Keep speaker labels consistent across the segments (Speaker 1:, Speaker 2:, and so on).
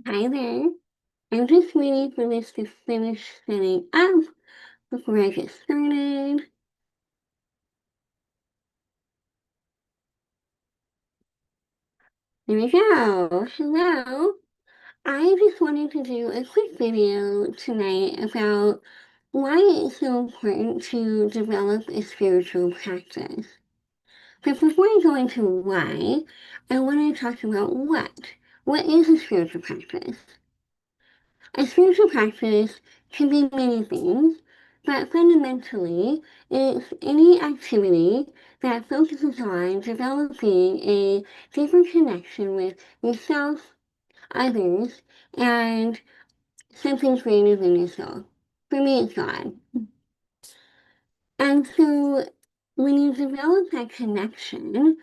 Speaker 1: Hi there. I'm just waiting for this to finish setting up before I get started. There we go. Hello. I just wanted to do a quick video tonight about why it's so important to develop a spiritual practice. But before I go into why, I want to talk about what. What is a spiritual practice? A spiritual practice can be many things, but fundamentally, it's any activity that focuses on developing a deeper connection with yourself, others, and something greater than yourself. For me, it's God. And so, when you develop that connection,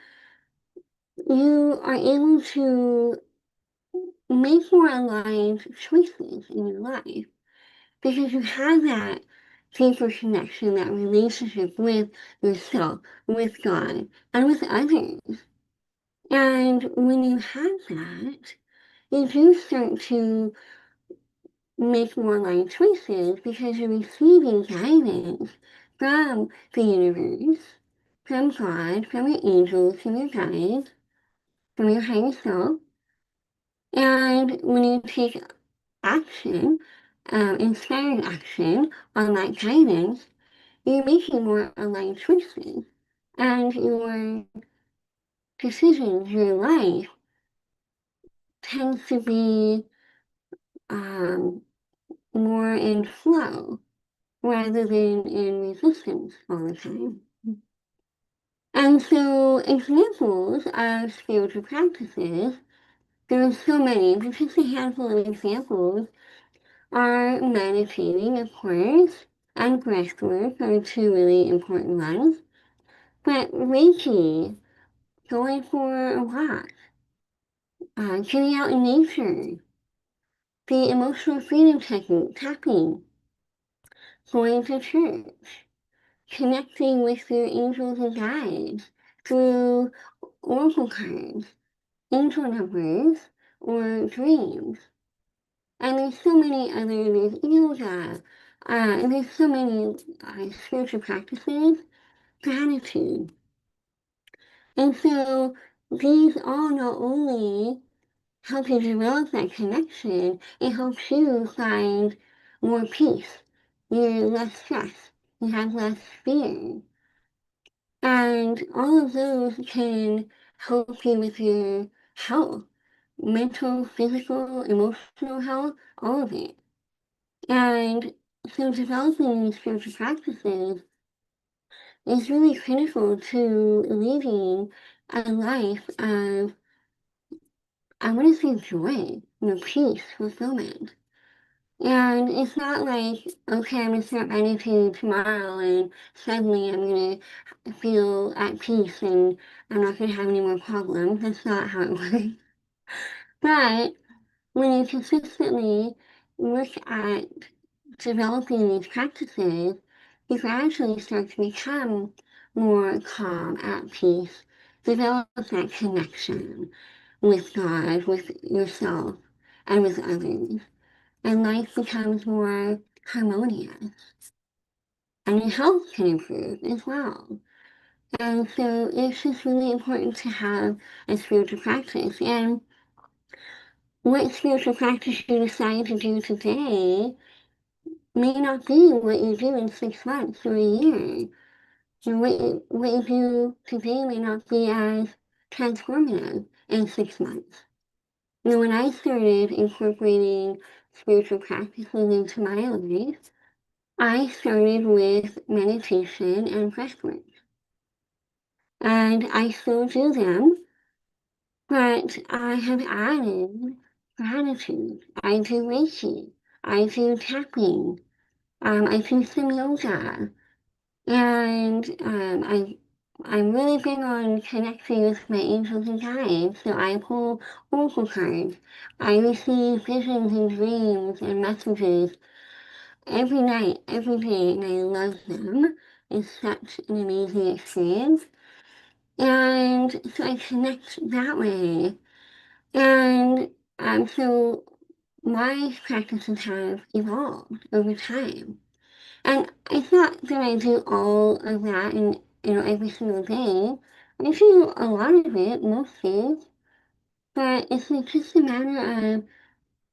Speaker 1: you are able to make more aligned choices in your life. Because you have that deeper connection, that relationship with yourself, with God, and with others. And when you have that, you do start to make more aligned choices because you're receiving guidance from the universe, from God, from your angels, from your guides, from your higher self. And when you take action, inspired action on that guidance, you're making more aligned choices. And your decisions, your life tends to be um, more in flow rather than in resistance all the time. And so examples of spiritual practices, there are so many, but just a handful of examples are meditating, of course, and breath work are two really important ones. But Reiki, going for a walk, getting out in nature, the emotional freedom technique, tapping, going to church, connecting with your angels and guides through oracle cards, angel numbers, or dreams. And there's so many other, there's yoga, and there's so many spiritual practices, gratitude. And so these all not only help you develop that connection, it helps you find more peace. You're less stressed. You have less fear. And all of those can help you with your health, mental, physical, emotional health, all of it. And so developing these spiritual practices is really critical to leading a life of, I want to say joy, peace, fulfillment. And it's not like, okay, I'm going to start meditating tomorrow and suddenly I'm going to feel at peace and I'm not going to have any more problems. That's not how it works. But when you consistently look at developing these practices, you gradually start to become more calm, at peace, develop that connection with God, with yourself, and with others. And life becomes more harmonious. And your health can improve as well. And so it's just really important to have a spiritual practice. And what spiritual practice you decide to do today may not be what you do in 6 months or a year. And what you do today may not be as transformative in 6 months. When I started incorporating spiritual practices into my life, I started with meditation and breathwork. And I still do them, but I have added gratitude. I do Reiki. I do tapping. I do some yoga. And I'm really big on connecting with my angels and guides. So I pull oracle cards. I receive visions and dreams and messages every night, every day, and I love them. It's such an amazing experience. And so I connect that way. And so my practices have evolved over time. And it's not that I do all of that in, every single day. I do a lot of it most days, but it's like just a matter of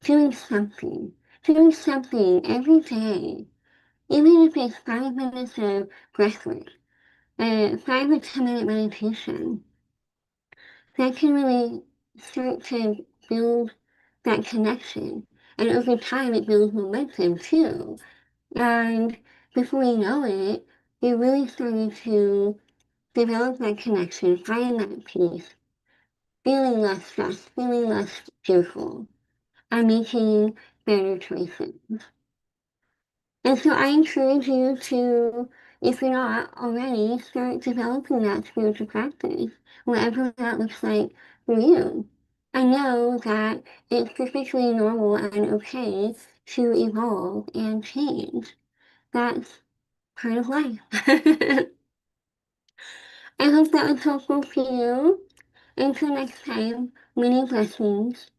Speaker 1: doing something every day, even if it's 5 minutes of breath work, 5 or 10 minute meditation, that can really start to build that connection. And over time, it builds momentum too. And before you know it, you're really starting to develop that connection, find that peace, feeling less stressed, feeling less fearful, and making better choices. And so I encourage you to, if you're not already, start developing that spiritual practice, whatever that looks like for you. I know that it's perfectly normal and okay to evolve and change. That's part of life. I hope that was helpful for you. Until next time, many blessings.